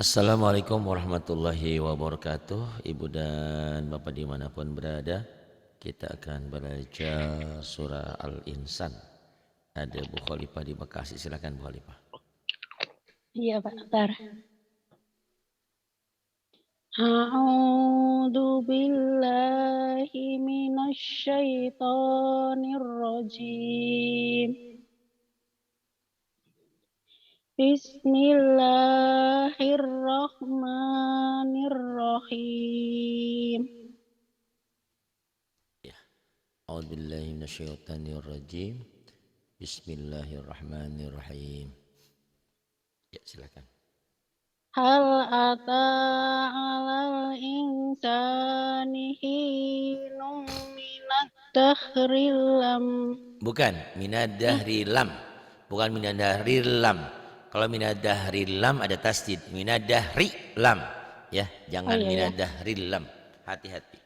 Assalamualaikum warahmatullahi wabarakatuh. Ibu dan bapak dimanapun berada, kita akan baca surah Al-Insan. Ada Bu Khalifah di Bekasi, silakan Bu Khalifah. Iya Pak, bentar. A'udzu billahi minasy syaithanir rajim. Bismillahirrahmanirrahim. Ya. A'udzubillahi minasyaitonirrajim. Bismillahirrahmanirrahim. Ya, silakan. Hal ata 'alal insani hinum minad dahril lam. Bukan minadahri lam. Bukan minadahri lam. Kalau minadahri lam ada tasdid. Minadahri lam. Ya, Oh jangan iya ya. minadahri lam. Hati-hati.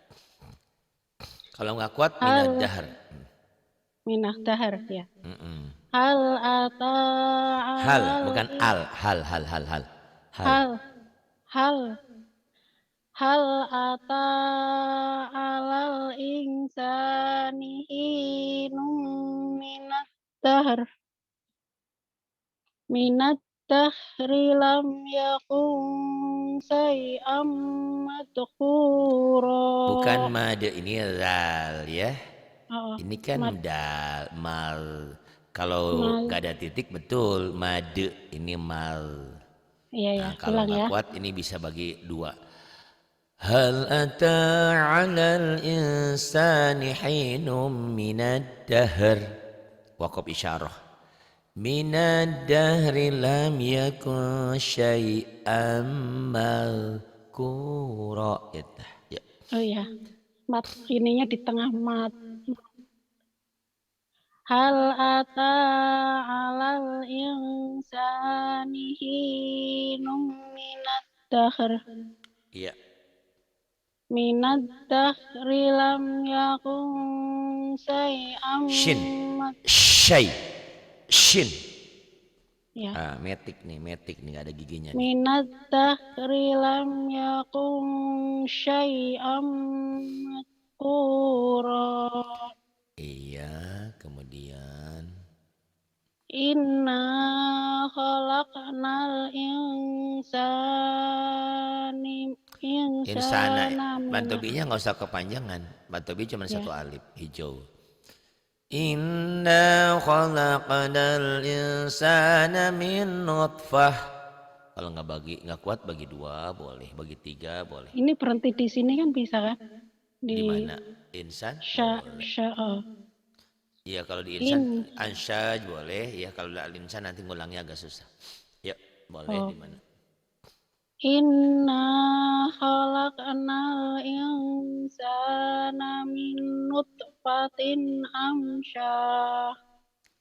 Kalau nggak kuat Hal minadahr. minah dahar ya. Mm-mm. Hal ata Hal, 'alal bukan al. Hal. Hal. hal hal hal ata 'alal insani hinum minat dahri lam yakun say'am Bukan madhkura. made, ini zal ya. Oh, Ini kan mat dal, mal. Kalau mal nggak ada titik betul made, ini mal. iya ya, Nah, kalau ulang nggak ya. kuat ini bisa bagi dua. Hal ata 'alal insani hinum minad dahr. Waqaf isyarah. Minad dahri lam yakun syai'am malkura. Ya. Oh ya, mat ininya di tengah mat. Hal ata 'alal insani hinum Iya. minad dahri lam yakun say'am Shin. mat Syai. Shin. ya. Metik nih nggak ada giginya nih. Minad dahri lam yakun syai'am madhkura. Iya, kemudian Inna khalaqnal insani insana. insana Bantobinya nggak usah kepanjangan. Bantobi cuma ya. satu alif hijau. Inna khalaqnal insana min nutfah. Kalau nggak kuat bagi dua boleh, bagi tiga boleh. Ini berhenti di sini kan bisa kan? Di Di mana? Insan boleh. oh. Iya, kalau di insan In ansyaj boleh. Ya kalau di insan nanti ngulangnya agak susah. Ya boleh oh. di mana? Inna khalaqnal insana min nutfatin amsyah.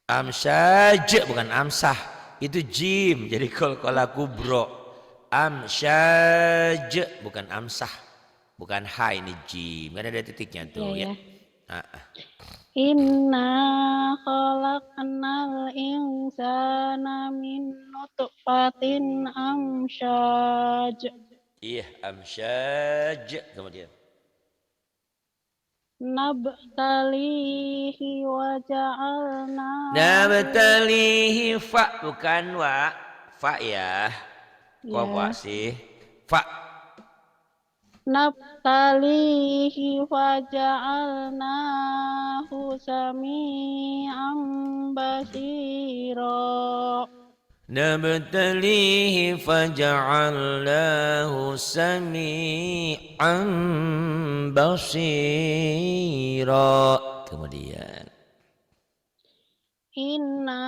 Amsyaj bukan amsah. Itu jim. Jadi kalau kubro. Amsyaj bukan amsah. Bukan ha, ini jim. Kan ada titiknya Ya tuh ya. ya. Inna khalaqnal insana min nutfatin amsyaj. Iya, amsyaj. Kemudian. Nabtalihi wa ja'alnahu Nabtalihi fa bukan wa. Fa ya. Kok wa ya. sih? Fa. Nabtalihi wa ja'alnahu sami'an basira. Nabtalihi faja'alnahu sami'an basira. Kemudian Inna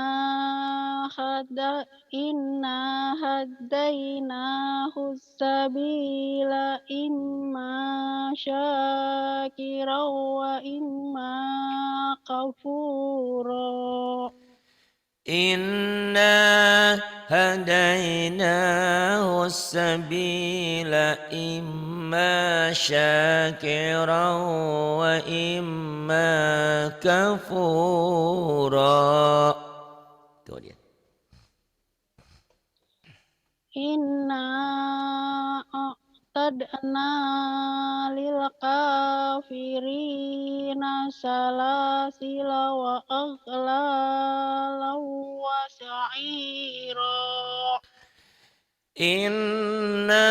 hadainahu sabila imma syakira wa imma kafura. inna hadainahu sabila imma syakiran wa imma kafura. Kemudian Inna a'tadna lil kafirina salasila wa aghlalan wa sa'ira. Inna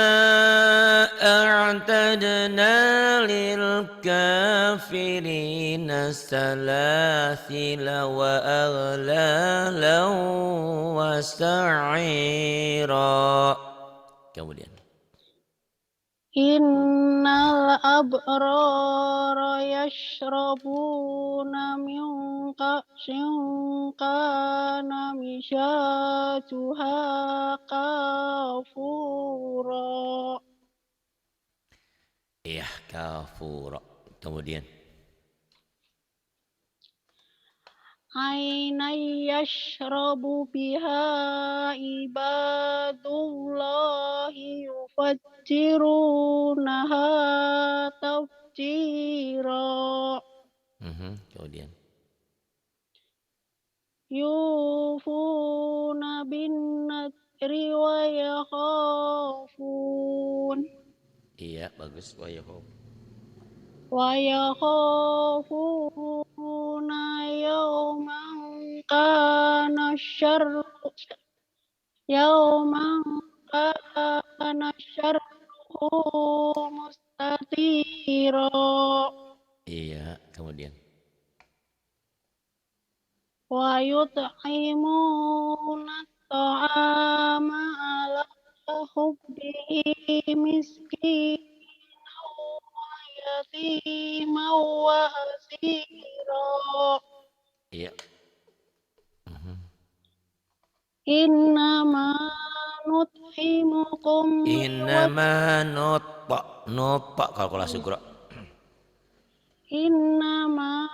a'tadna lil kafirina salasila wa aghlalan wa sa'ira. Kemudian Innal abrara yashrabuna min ka'sin kana mizajuha kafura. iya kafura. Kemudian Ainai yashrabu biha ibadullahi yufajjirunaha tafjira. Kemudian Yufuna bin nadri wa yakhafun iya bagus wa yakhuf. yakhafuna yawman kana syarru yawman kana syarruhu mustatira. Iya, kemudian Wa yut'imuna ta'ama ala hubbihi miskinan wa yatiman wa asira. iya. Innama nut'imukum liwajhi Innama nutfa kalkulasi gura. Innama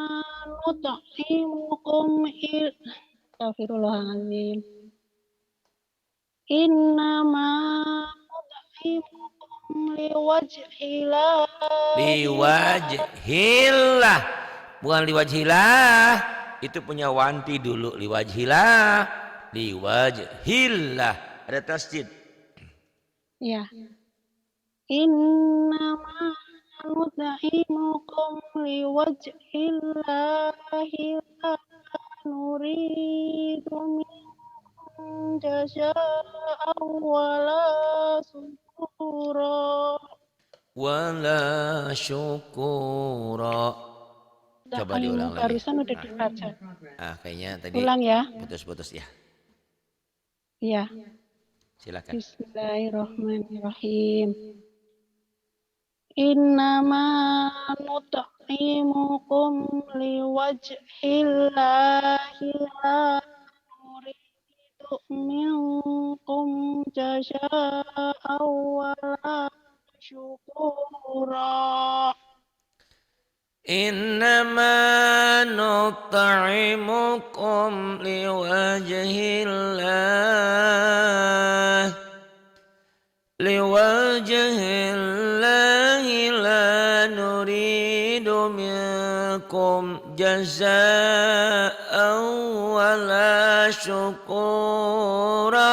nut'imukum Astagfirullahaladzim. Innama nut'imukum Liwajhillah, bukan liwajhillah. Itu punya wanti dulu. Liwajhillah, liwajhillah. Ada tasjid. Ya. Innama nut'imukum liwajhillahi la nuridu minkum jazaa'an wala syukura. Wala syukura. Coba diulang lagi. Barusan udah dibaca. Kayaknya tadi Ulang ya. putus-putus ya. Iya. Silakan. Bismillahirrahmanirrahim. Innama nut'imukum liwajhillahi la nuridu minkum jazaa'an wala syukura. Innama nut'imukum liwajhillah la nuridu minkum jazaa'an wala syukura.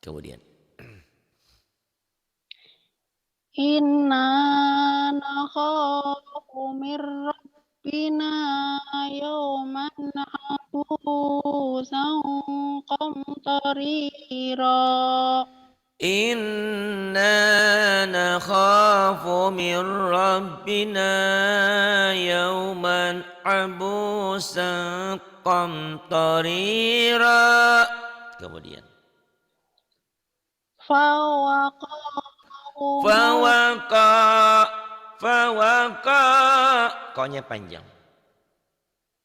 Kemudian Inna nakhafu min rabbina yawman abusan qamtarira. Inna nakhafu min rabbina yawman abusan qamtarira. Kemudian Fawaqa Ko-nya panjang.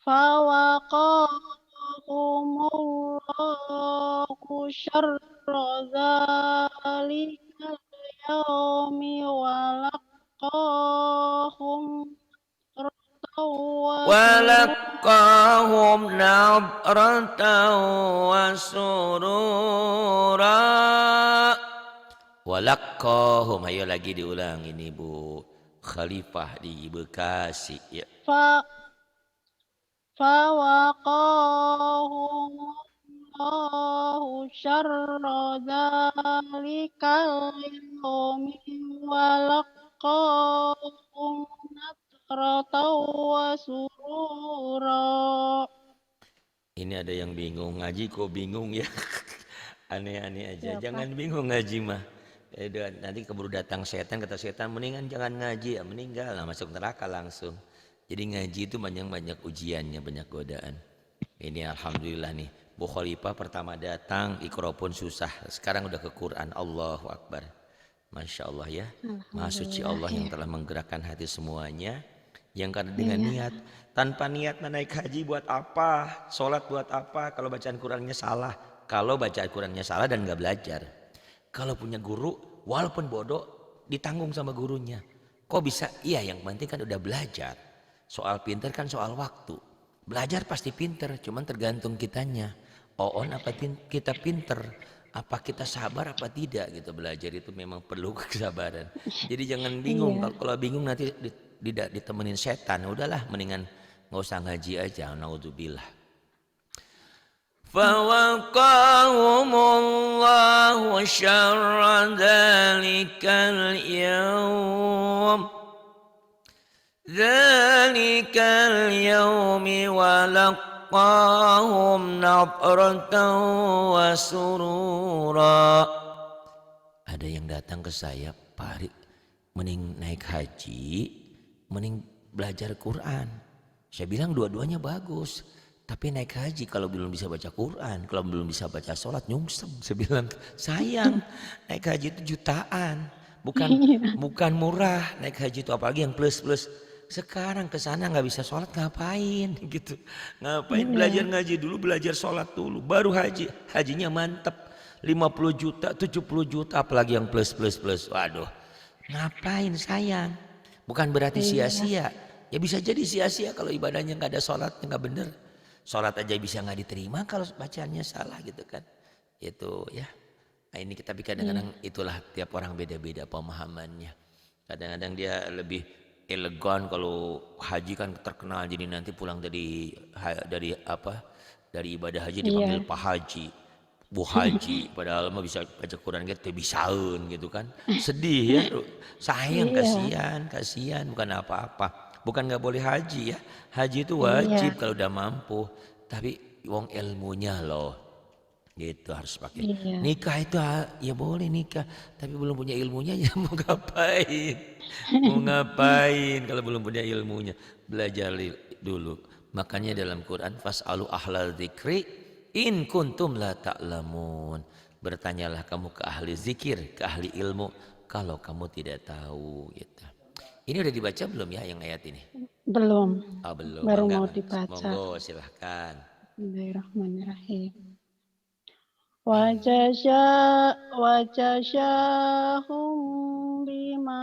Fawaqahumullahu syarra zalikal yaumi Walaqahum nadratan wa surura. Walaqahum, ayo lagi diulang ini Bu Khalifah di Bekasi ya. Fawaqahumullahu syarra dzalikal yaumi wa laqahum nadratan wa surura. Ini ada yang bingung ngaji kok bingung ya. Aneh-aneh aja. Siapa? Jangan bingung ngaji mah. Nanti keburu datang setan, kata setan mendingan jangan ngaji ya, meninggal lah masuk neraka langsung. Jadi ngaji itu banyak ujiannya, banyak godaan. Ini alhamdulillah nih, Bu Khalifah pertama datang Iqra pun susah. Sekarang udah ke Quran. Allahu Akbar. Masya Allah ya. Maha suci Allah yang telah menggerakkan hati semuanya. Yang karena dengan niat. Tanpa niat menaik haji buat apa? Sholat buat apa? Kalau bacaan Qurannya salah. Kalau bacaan Qurannya salah dan gak belajar. Kalau punya guru, walaupun bodoh, ditanggung sama gurunya. Kok bisa? Iya, yang penting kan udah belajar. Soal pinter kan soal waktu. Belajar pasti pinter, cuman tergantung kitanya. On apa kita pinter? Apa kita sabar apa tidak gitu. Belajar itu memang perlu kesabaran. Jadi jangan bingung. Kalau bingung nanti tidak ditemenin setan. Udahlah, mendingan nggak usah ngaji aja. Naudzubillah. فَوَقَاهُمُ اللَّهُ شَرَّ ذَلِكَ الْيَوْمِ وَلَقَّاهُمْ نَضْرَةً وَسُرُورًا. Ada yang datang ke saya, Pak Ari, mending naik haji, mending belajar Quran. Saya bilang dua-duanya bagus. Tapi naik haji kalau belum bisa baca Quran, kalau belum bisa baca sholat nyungsem. Saya bilang sayang, naik haji itu jutaan, bukan murah. Naik haji itu apalagi yang plus. Sekarang ke sana nggak bisa sholat ngapain gitu? Ngapain belajar ngaji dulu, belajar sholat dulu, baru haji. Hajinya mantep, 50 juta, 70 juta, apalagi yang plus. Waduh, ngapain sayang? Bukan berarti sia-sia. Ya bisa jadi sia-sia kalau ibadahnya nggak ada sholatnya nggak bener. Sholat aja bisa nggak diterima kalau bacaannya salah gitu kan. Itu ya. Nah ini tapi kadang-kadang itulah tiap orang beda-beda pemahamannya. Kadang-kadang dia lebih elegan kalau haji kan terkenal, jadi nanti pulang dari ibadah haji dipanggil Pak Haji, Bu Haji, padahal mah bisa baca Quran gitu bisaun gitu kan. Sedih ya. Sayang, kasihan bukan apa-apa. Bukan nggak boleh haji ya. Haji itu wajib kalau udah mampu. Tapi wong ilmunya loh. Gitu harus pakai. Nikah itu ya boleh nikah. Tapi belum punya ilmunya ya mau ngapain? Mau ngapain kalau belum punya ilmunya? Belajar dulu. Makanya dalam Quran fas'alu ahlal dzikri in kuntum la ta'lamun. Bertanyalah kamu ke ahli zikir, ke ahli ilmu kalau kamu tidak tahu gitu. Ini udah dibaca belum ya yang ayat ini? Belum. Oh, belum. Baru mau dibaca. Monggo silahkan. Bismillahirrahmanirrahim. Wajazahum bima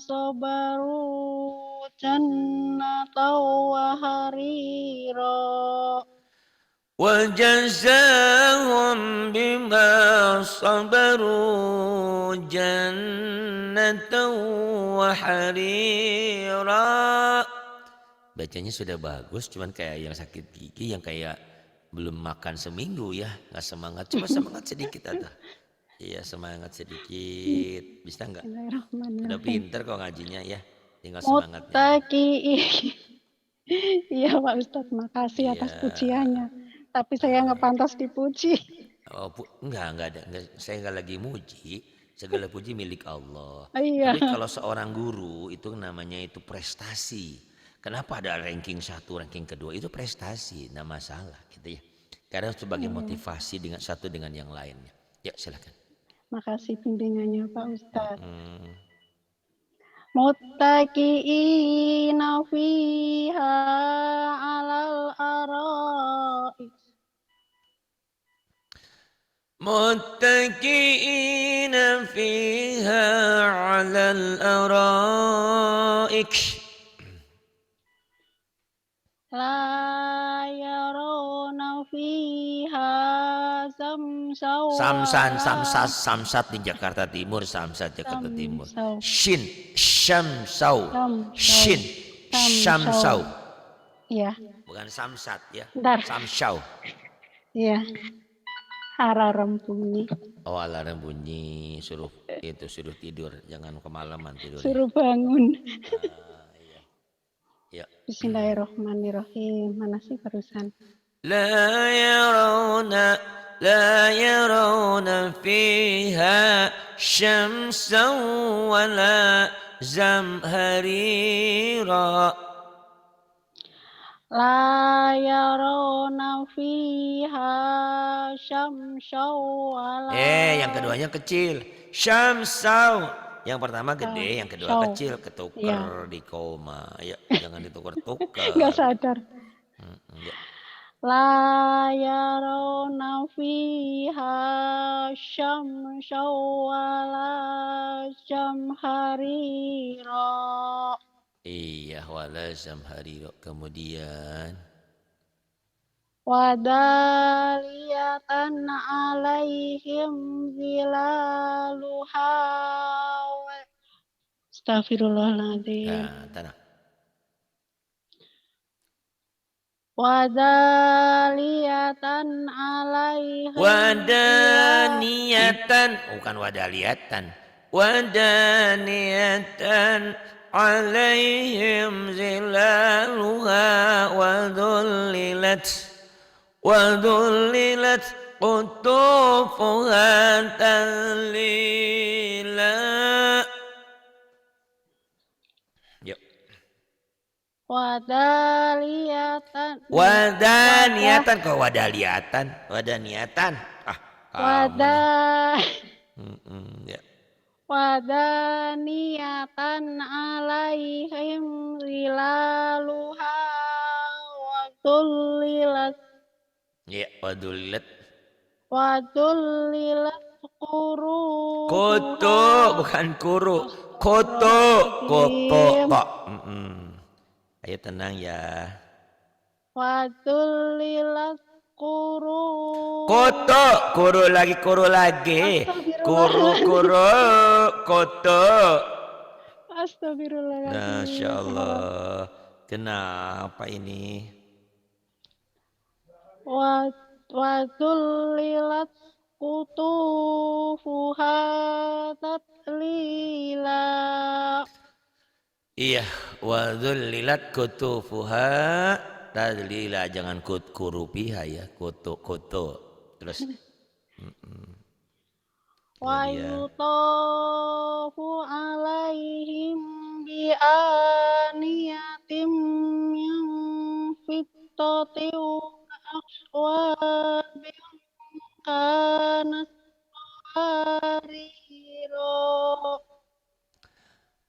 sabaru jannatan wa harira. وجزاهم بما صبروا جنة وحريرا. Bacanya sudah bagus, cuman kayak yang sakit gigi, yang kayak belum makan seminggu ya, nggak semangat. Coba semangat sedikit ada. Iya semangat sedikit, bisa nggak? Udah pinter kok ngajinya ya, tinggal semangatnya. Iya Pak Ustadz, makasih atas pujiannya. Tapi saya nggak pantas dipuji. Oh, enggak ada. Saya nggak lagi muji. Segala puji milik Allah. Iya. Tapi kalau seorang guru itu namanya itu prestasi. Kenapa ada ranking 1, ranking kedua? Itu prestasi, nggak masalah gitu ya. Karena sebagai motivasi dengan satu dengan yang lainnya. Ya silakan. Makasih bimbingannya Pak Ustadz. Muttaqiina fiha 'alal ara'ik. Muttaqiina fiha 'alal ara'ik. La yarawna fiha Samsat di Jakarta Timur, Samsat Jakarta Timur. Syamsau. Iya. Bukan samsat ya. Bentar. Samsau. Iya. Alarm bunyi. Oh, alarm bunyi, suruh tidur, jangan kemalaman tidurnya. Suruh bangun. Iya. Ya. Bismillahirrahmanirrahim. Mana sih barusan? لا يرون فيها شمسا ولا زمهريرا. La yarawna fiha syamsaw wala Yang keduanya kecil. Syamsau. Yang pertama gede, yang kedua syamsaw. kecil. Ya, Ketuker di koma. Ya, jangan nggak ditukar-tukar. sadar. Ya. La yarawna fiha syamsaw wala zamharira. Iya, wala zamhariro. Kemudian Wadaliyatan alaihim zilaluha. Astagfirullahaladzim. tanah. Wadaliyatan alaihim Wadaniyatan, bukan wadaliyatan. Wadaniyatan alaihim zilaluha wadullilat qutufuha tadlila. Yuk. Wadaniyatan kok wadaliyatan. Kamu nih. Ya. Wadaniyatan alaihim zilaluha wadullilat. Ya, wadullilat koto, bukan kuru. Koto kok. Ayo tenang ya. Wadullilat Koto, kuru lagi. Kuru, koto. Astagfirullahaladzim. Masya Allah. Kenapa ini? Wadullilat kutufuha tatlila. Iya, wadullilat kutufuha tadlila, jangan kurupiha ya, koto. Terus Wa yutafu alaihim bi aniyatim min fiddatin akwabin kanat qawarira.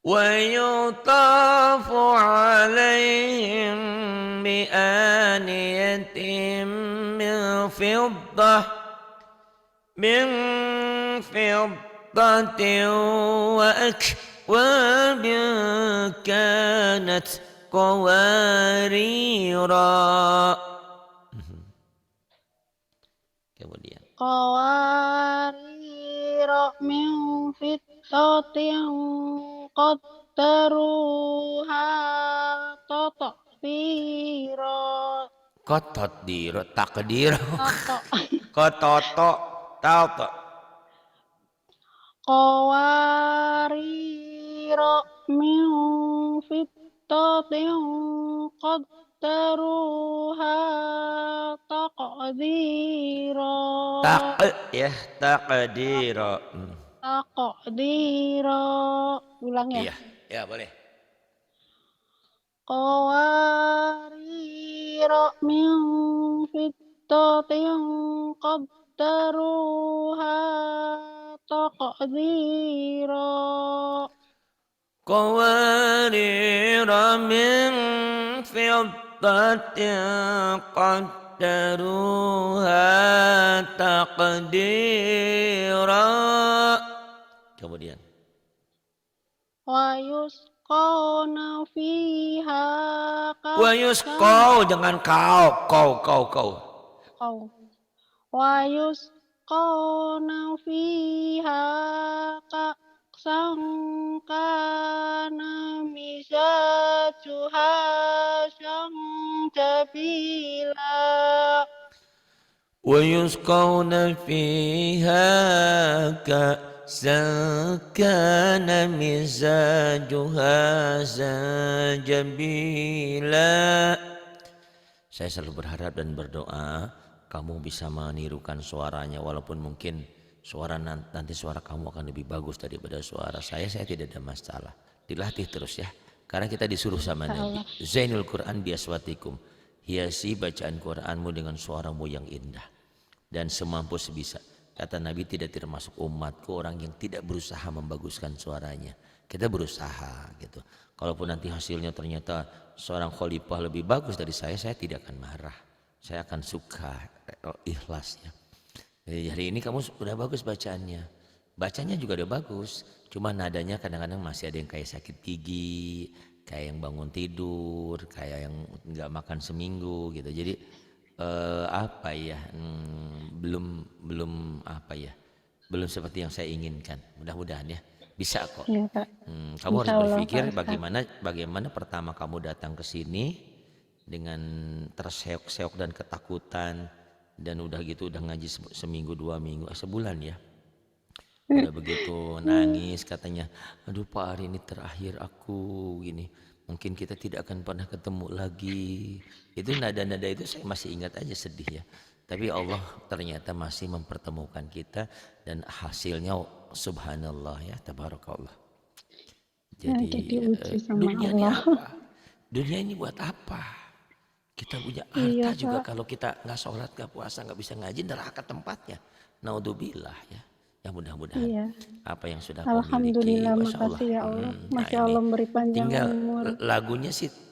ويطاف عليهم بآنية من فضة وأكواب كانت قواريرا. Kemudian Qawarira min fiddatin qaddaruha tatqira. kotot diro takdir. Tato. Kototo tato. Qawarira min fiddatin qaddaruha taqdira. Takdiro. Taqdira. Ulang ya. Iya, ya boleh. Qawarira min fiddatin qaddaruha taqdira. Qawarira min fiddatin qaddaruha taqdira. Kemudian Wa yusqawna fiha wa yusqau, jangan kau. Wa yusqawna fiha ka'san kana mizajuha sanjabila. ويسقون فيها كأسا كان مزاجها زنجبيلا. Saya selalu berharap dan berdoa kamu bisa menirukan suaranya, walaupun mungkin nanti suara kamu akan lebih bagus daripada suara saya tidak ada masalah. Dilatih terus ya, karena kita disuruh sama Nabi, Zainul Quran biaswatikum, hiasi bacaan Quranmu dengan suaramu yang indah dan semampu sebisa. Kata Nabi, tidak termasuk umatku orang yang tidak berusaha membaguskan suaranya. Kita berusaha gitu. Kalaupun nanti hasilnya ternyata seorang khalifah lebih bagus dari saya tidak akan marah. Saya akan suka, ikhlas ya. Jadi hari ini kamu sudah bagus bacaannya. Bacanya juga udah bagus. Cuma nadanya kadang-kadang masih ada yang kayak sakit gigi, kayak yang bangun tidur, kayak yang nggak makan seminggu gitu. Jadi belum seperti yang saya inginkan. Mudah-mudahan ya bisa kok. Iya, Kak. Kamu harus Insyaallah, berpikir Pak Ustadz. bagaimana pertama kamu datang ke sini dengan terseok-seok dan ketakutan, dan udah gitu udah ngaji seminggu 2 minggu sebulan ya. Udah begitu nangis katanya, aduh Pak, hari ini terakhir aku gini, mungkin kita tidak akan pernah ketemu lagi. Itu nada-nada itu saya masih ingat aja, sedih ya. Tapi Allah ternyata masih mempertemukan kita dan hasilnya subhanallah ya, tabarakallah. Jadi uji sama dunia ini Allah. apa? Dunia ini buat apa? Kita punya Iya, harta juga Pak. kalau kita nggak sholat, nggak puasa, nggak bisa ngaji, neraka tempatnya. Naudzubillah ya. Ya mudah-mudahan Iya. apa yang sudah kau miliki, Alhamdulillah, masya Allah. makasih ya Allah. Nah Masih ini Allah beri panjang tinggal umur.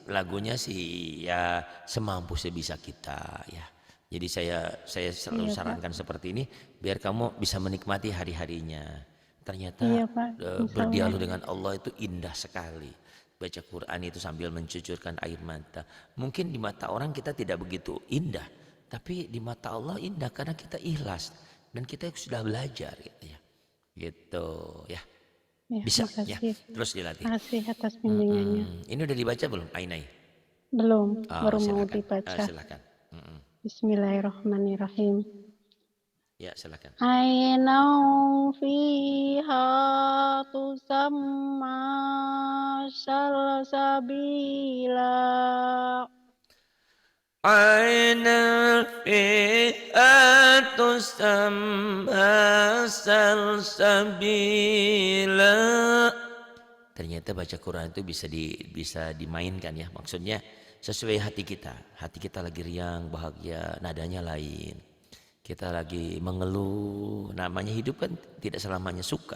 lagunya sih ya semampu sebisa kita ya. Jadi saya selalu Iya, Pak. sarankan seperti ini biar kamu bisa menikmati hari-harinya. Iya, Ternyata Pak. Insyaallah. berdialog dengan Allah itu indah sekali. Baca Quran itu sambil mencucurkan air mata. Mungkin di mata orang kita tidak begitu indah, tapi di mata Allah indah karena kita ikhlas dan kita sudah belajar gitu ya. Gitu ya. Ya, Bisa ya. makasih. Terus dilatih. Makasih atas bimbingannya. Ini udah dibaca belum Ainai? Belum, Oh, baru mau silakan. dibaca. Silakan. Bismillahirrahmanirrahim. Ya, silakan. Ainau fiha tusamma salsabila. Aina fiha tusamma salsabila. Ternyata baca Quran itu bisa dimainkan ya. Maksudnya sesuai hati kita. Hati kita lagi riang, bahagia, nadanya lain. Kita lagi mengeluh, namanya hidup kan tidak selamanya suka,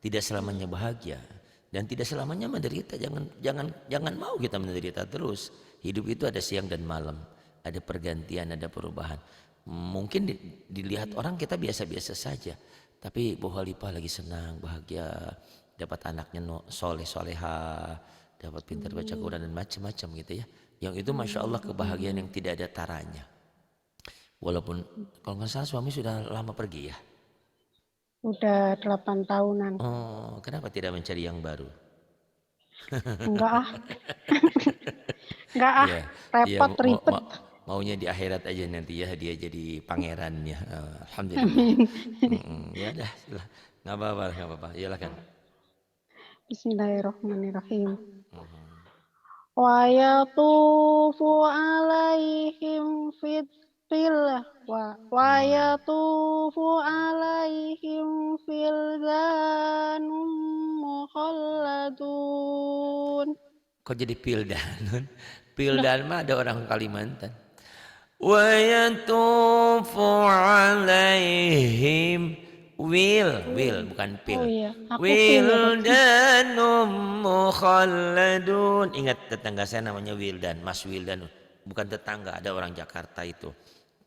tidak selamanya bahagia, dan tidak selamanya menderita. Jangan mau kita menderita terus. Hidup itu ada siang dan malam, ada pergantian, ada perubahan. Mungkin dilihat orang kita biasa-biasa saja, tapi Bu Khalifah lagi senang, bahagia, dapat anaknya soleh soleha, dapat pintar baca Quran dan macam-macam gitu ya. Yang itu masya Allah kebahagiaan yang tidak ada taranya. Walaupun kalau nggak salah suami sudah lama pergi ya. Udah 8 tahunan. Oh, kenapa tidak mencari yang baru? Enggak ah. Enggak ah. Iya, Repot, ribet. maunya di akhirat aja nanti ya, dia jadi pangerannya. Alhamdulillah. Ya dah, nggak apa-apa. Silakan. Bismillahirrahmanirrahim. Wa yatufu alaihim wa yatufu alaihim filzanum mukhalladun. Kok jadi pildan? Pildan mah ada orang Kalimantan. Wa yatufu alaihim Will bukan pil. Oh iya, aku Wildanum mukhalladun. Ingat tetangga saya namanya Wildan, Mas Wildan. Bukan tetangga, ada orang Jakarta itu.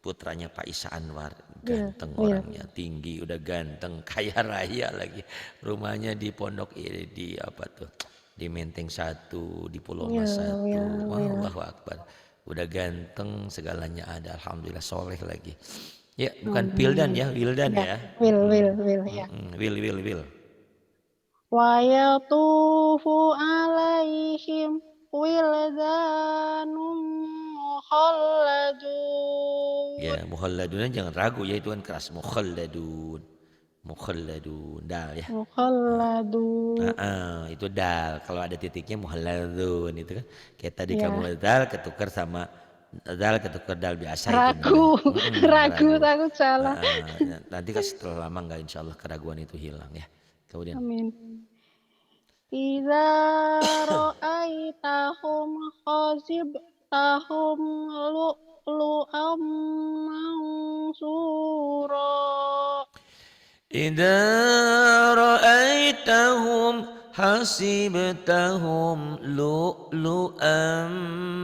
Putranya Pak Isa Anwar, ganteng orangnya, tinggi, udah ganteng, kaya raya lagi. Rumahnya di pondok ini di apa tuh? Di Menteng 1, di Pulau Mas 1. Allahu Akbar. Udah ganteng, segalanya ada, alhamdulillah, soleh lagi. Ya, bukan Pildan ya, Wildan ya. Will ya. Will. Wa yatufu alaihim wildanum mukhalladun. Ya, mukhalladun jangan ragu ya, itu kan keras. Mukhalladun. Mukhalladun. Dal ya. Mukhalladun. Itu dal. Kalau ada titiknya muhalladun itu kan. Kayak tadi Ya, kamu dal ketukar sama dal ketukar dal biasa itu ragu, namanya. ragu, Ragu. takut salah. Nanti kan setelah lama nggak insya Allah keraguan itu hilang ya. Kemudian. Amin. Iza ra'aitahum khasibtahum lu'lu'am mansura. Idza ra'aitahum hasibtahum lu'lu'an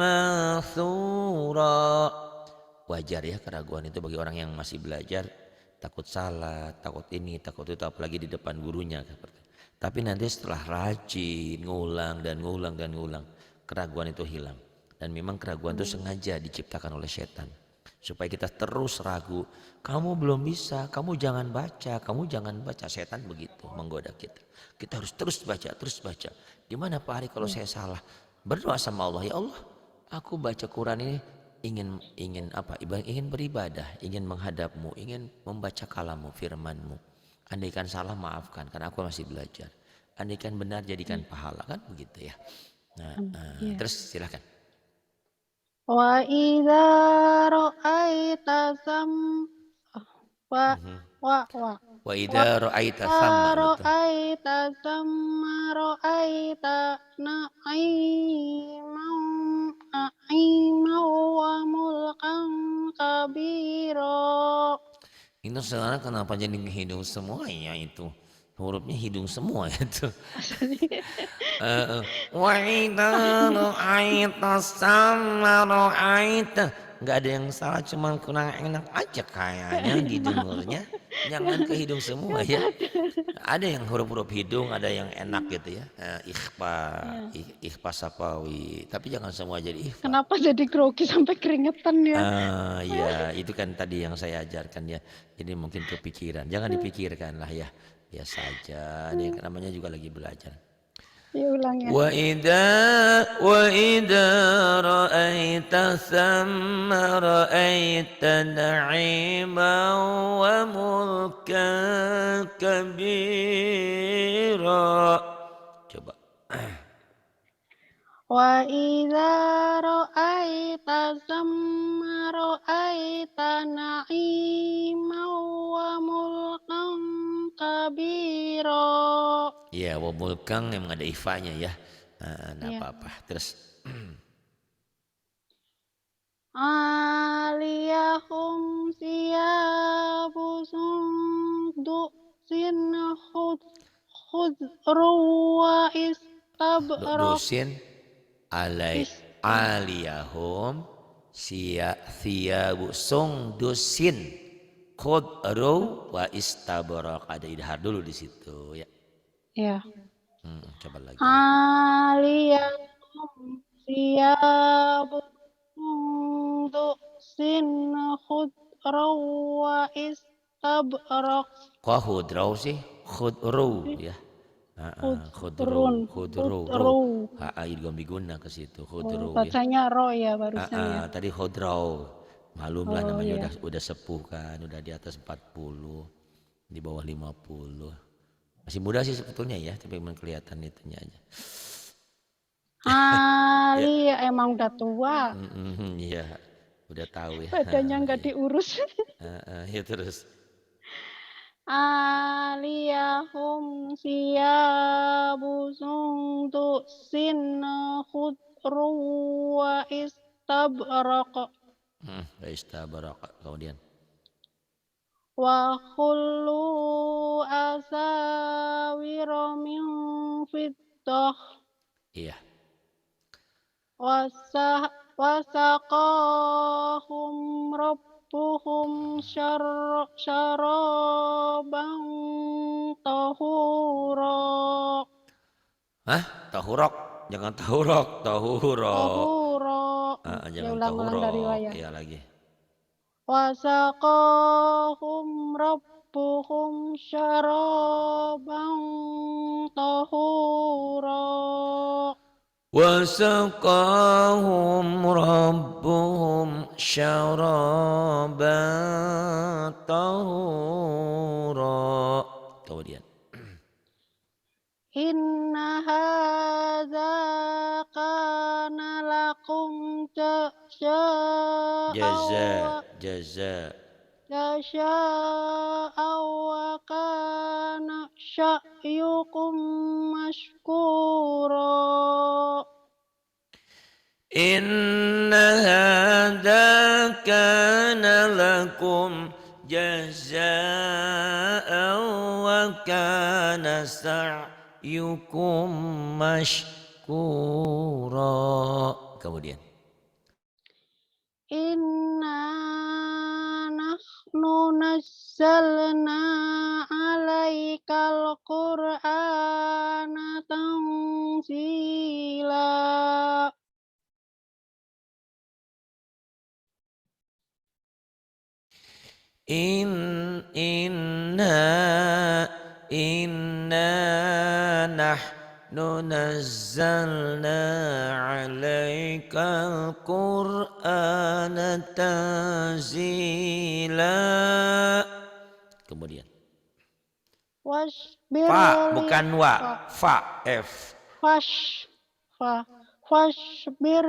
mansura. Wajar ya keraguan itu bagi orang yang masih belajar, takut salah, takut ini, takut itu, apalagi di depan gurunya. Tapi nanti setelah rajin, ngulang dan ngulang dan ngulang, keraguan itu hilang. Dan memang keraguan itu sengaja diciptakan oleh setan. Supaya kita terus ragu, kamu belum bisa, kamu jangan baca, kamu jangan baca. Setan begitu menggoda kita. Kita harus terus baca, terus baca. Gimana Pak Ari kalau saya salah? Berdoa sama Allah, ya Allah, aku baca Quran ini ingin apa? Ingin beribadah, ingin menghadapmu, ingin membaca kalammu, firmanmu. Andaikan salah maafkan, karena aku masih belajar. Andaikan benar jadikan pahala, kan begitu ya. Ya. Terus silakan. Wa idza ra'aita sam wa wa wa Wa wa idza ra'aita thamma betul. ra'aita samma ra'aita na'imau wa mulkan kabira. Itu sekarang kenapa jadi hidung semua ya itu? Hurufnya hidung semua itu. Wa idza ra'aita thamma ra'aita. Nggak ada yang salah, cuma kurang enak aja kayaknya didengarnya. Jangan ke hidung semua ya. Ada yang huruf-huruf hidung, ada yang enak gitu ya. Ikhfa sapawi. Tapi jangan semua jadi ikhfa. Kenapa jadi grogi sampai keringetan ya? Ya itu kan tadi yang saya ajarkan ya. Jadi mungkin kepikiran. Jangan dipikirkan lah ya. Biasa aja. Ini namanya juga lagi belajar. Ya ulang ya. وإذا رأيت ثم رأيت نعيما وملكا كبيرا. Coba. Wa idza ra'aita samma ra'aita na'iman wa mulkan kabira. Ya, wa mulkang emang ada ifanya ya. Nah, Ya. apa-apa. Terus. Aliyahum siyabu sundusin khudru wa istabrak Dosin aliyahum thiyabu sungdusin khudru wa istabrak. Ada idhar dulu di situ ya. ya. Coba lagi. Aliyahum siyabu sundusin khudru wa istabrak. Kok khudrau sih? Khudru ya. Khudru. Khudru. Idgham biguna ke situ. Khudru ya. Bacanya ro ya barusan ya. Tadi khudrau. Malum lah Oh, namanya iya. udah sepuh kan, udah di atas 40, di bawah 50. Masih muda sih sebetulnya ya, tapi memang kelihatan itunya aja. Ali emang udah tua. Iya, udah tahu ya. Badannya nggak diurus. Ya terus. Aliyahum siyabu sundusin khudru wa istabrak. Istabrak. Kemudian. Wa khullu asawira min fiddah. Iya. Wasaqahum rabbuhum syaraban tahura. Hah? Tahurok? Jangan tahurok, tahurok. Tahura. Jangan Ulang-ulang dari tahurok. wayang. Iya lagi. Wasaqahum rabbuhum syaraban tahura. وسقاهم ربهم شرابا طهورا. Kemudian Inna hadza kana lakum jaza jaza wa kana sya'yukum mashkura. Inna hadza kana lakum jazaan wa kana sa'yukum mashkura. Kemudian Inna nahnu nazzalna alaikal qur'ana tanzila. Inna nahnu nazzalna alaikal qur'ana tanzila. Kemudian Wasbir fa bukan wa, fa f. Wasbir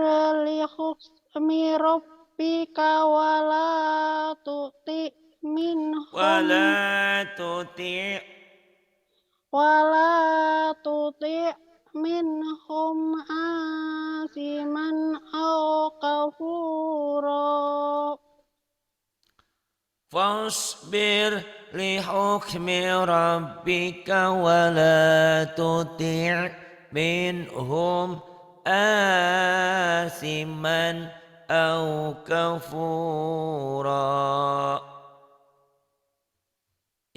li hukmi rabbika wala tuti minhum asiman aw kafura. Fasbir li hukmi rabbika wa la tuti' minhum asiman aw kafura.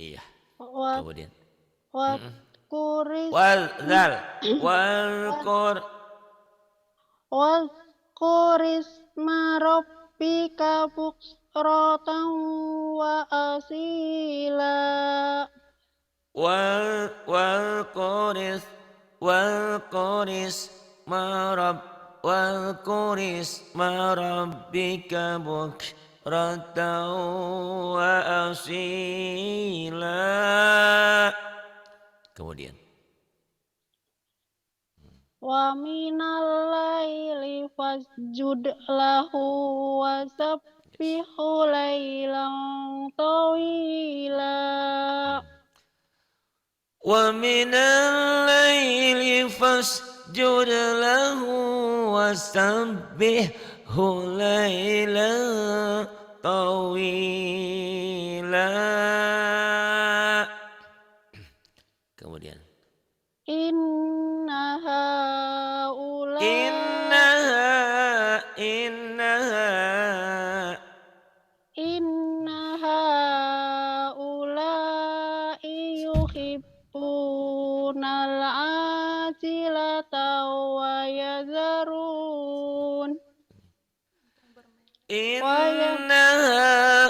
Iya. Kemudian Wadhkur isma rabbika bukratan wa asila. Wadhkur isma rabbika bukratan wa asila. Kemudian Wa minal laili fasjud lahu wa sabbihu laylan tawila. Wa minal laili fasjud lahu wa sabbihu laylan tawila. Kemudian Inna haula'i yuhibbunal ajilata wa yadharun Inna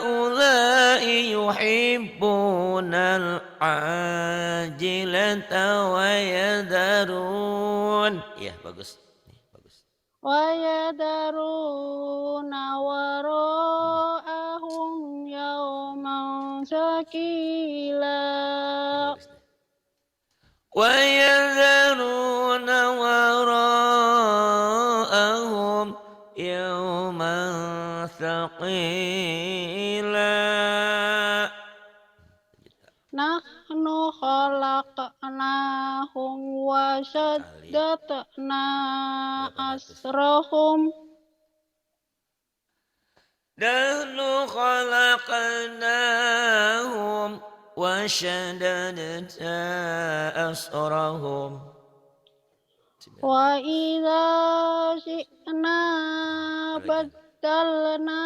haula'i yuhibbunal ajilata wa yadharun. Iya, bagus. Bagus. Wa yadharuna wara'ahum yawman sakila. Wa yadharuna wara'ahum yawman thaqila. Nahnu khalaqnahum wa shaddatna asrahum. Nahnu khalaqnahum wa shaddadna asrahum. Wa idza syi'na baddalna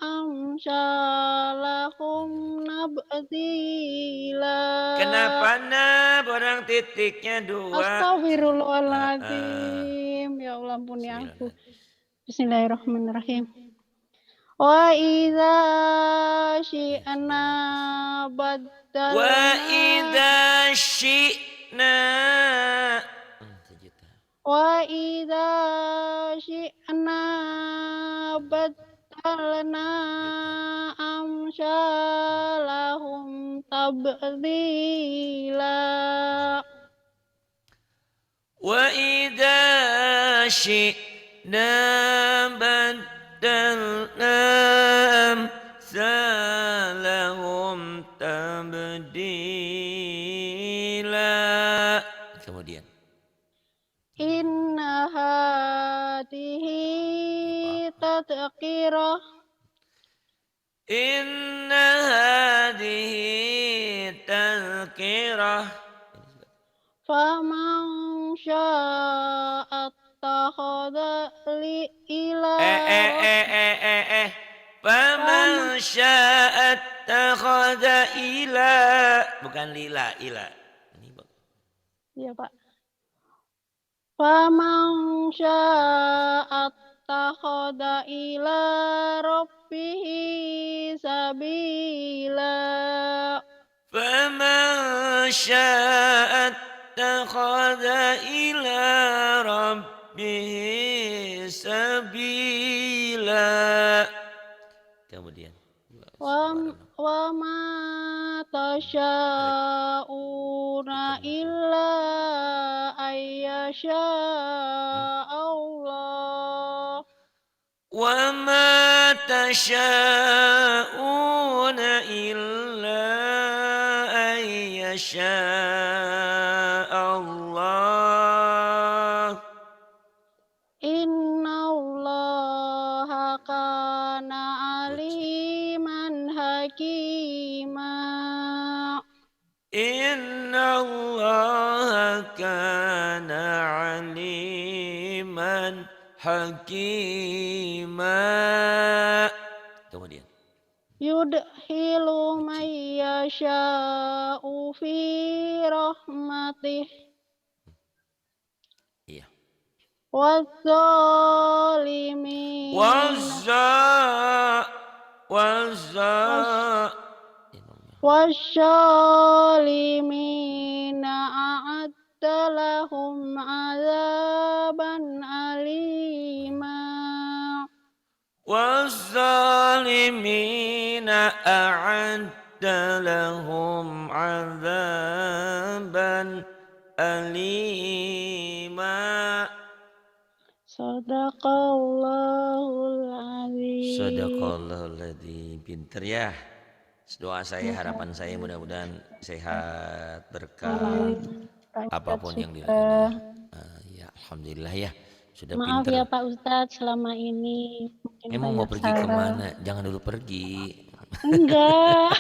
amsalahum nabdila. Kenapa nab orang titiknya dua? Astagfirullahaladzim. Ya Allah ampuni aku. Bismillahirrahmanirrahim. Wa idza syi'na baddalna. Wa idza syi'na. Wa idza syi'na baddalna amsalahum tabdila. Wa idza syi'na baddalna amsalahum tabdila. Kemudian Inna hadihi tadhkirah. Inna hadhihi tadhkirah. Faman syaa'a attakhadha ila Faman syaa'a attakhadha ila, bukan lila, ila. Ini ya Pak. Faman syaa'a attakhadha ila rabbihi sabila. Faman syaa'a attakhadha ila rabbih sabila. Kemudian Wa ma tasya'una illa ayyasha Allah. wa ma tasha'una illa an yasha Allah. Inna Allaha kana aliman hakima. Inna Allah kana aliman hakima. Kemudian Yudhilu man yasha'u fi rahmatih. iya. Wazzalimin waszalimina a'adda lahum azaban alima. Wazzalimina a'adda lahum azaban alima. Sadaqallahul azim. Sadaqallahul adzim. Pinter ya. Doa saya, harapan saya mudah-mudahan sehat, berkah, apapun yang dilakukan. Ya, alhamdulillah ya. Sudah Maaf pinter. ya Pak Ustadz, selama ini mungkin Emang mau pergi salah. kemana? Jangan dulu pergi. Enggak.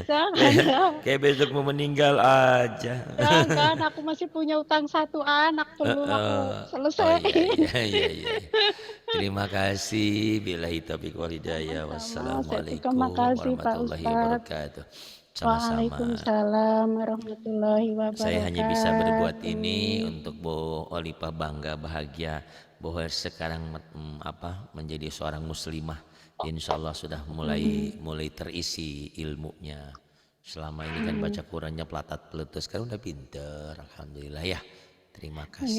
Jangan. Kayak besok mau meninggal aja. Jangan, aku masih punya utang 1 anak, belum aku selesai. Iya. Terima kasih. Billahi taufiq wal hidayah. Wassalamualaikum warahmatullahi wabarakatuh. Sama-sama. Waalaikumsalam warahmatullahi wabarakatuh. Saya hanya bisa berbuat ini untuk Bu Olipah bangga, bahagia bahwa sekarang menjadi seorang muslimah. Insya Allah sudah mulai terisi ilmunya. Selama ini kan baca Qurannya pelatat peletus, sekarang udah pinter. Alhamdulillah ya. Terima kasih.